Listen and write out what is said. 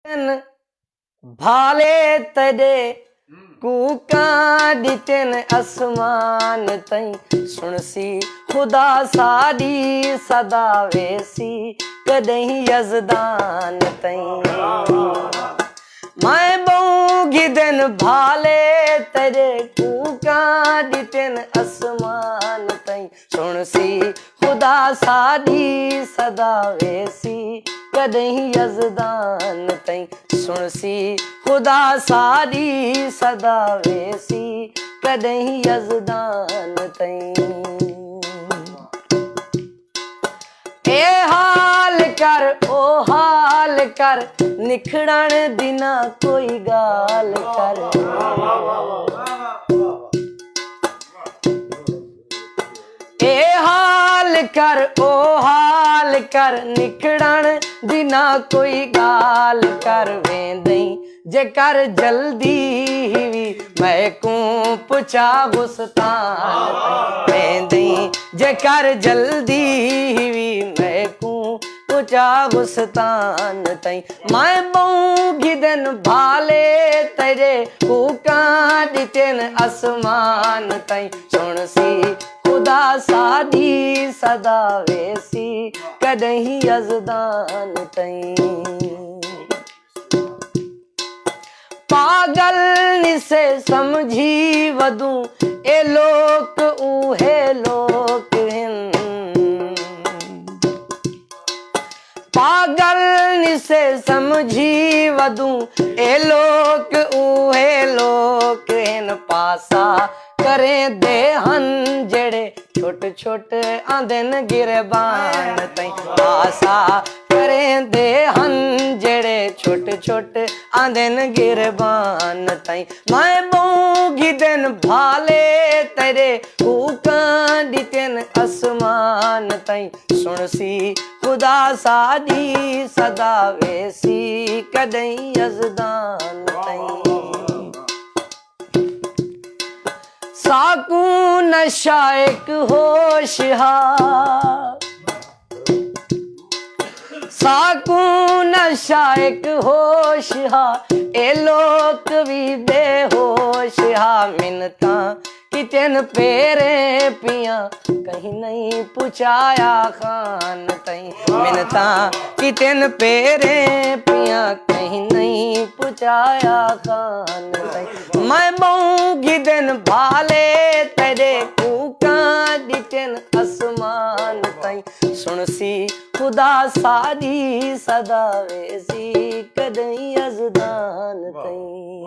भाले तड़े कूका दितन आसमान तई सुनसी खुदा सादी सदा वेसी कदहीं यजदान तई मैं बऊंगी दिन भाले तेरे कूका दितन आसमान तई सुनसी खुदा सादी सदा वेसी कदहीं यजदान तई सुनसी खुदा सादी सदा वेसी कदहीं यजदान तई ए हाल कर ओ हाल कर निखड़न दिना कोई गाल कर ए हाल कर ओ हाल कर निखड़न दिना कोई गाल कर वेंदई जे कर जल्दी ही मैं को पुछा गुस्तान वेंदई जे कर जल्दी ही मैं को पुछा गुस्तान तई मैं बऊंगी दिन भाले तेरे कूका दितन आसमान तई सुनसी खुदा सादी सदा वेसी कदहीं यजदान तई पागल निसे समझी वदू ए लोक ऊहे लोक हिन पागल निसे समझी वदू ए लोक ऊहे लोक हिन पासा करें दे हन जेड़े छोट छोट आंदन गिरबान तई पासा करें दे हन जेड़े छोट छोट आंदन गिरबान तई मैं बऊंगी दिन भाले तेरे कूका दितन आसमान तई सुनसी खुदा सादी सदा वेसी कदहीं यजदान तई साकू नशा एक होशियार साकू नशा एक होशियार ए लोक भी बेहोशिया मिन्नता किचन पेरे पिया कहीं नहीं पुछाया खान तई मिन्नता किचन पेरे पिया कहीं नहीं पुछाया खान तई मैं बऊंगी दिन भाले तेरे कूका दितन आसमान तई सुनसी खुदा सादी सदा वेसी कदहीं यजदान तई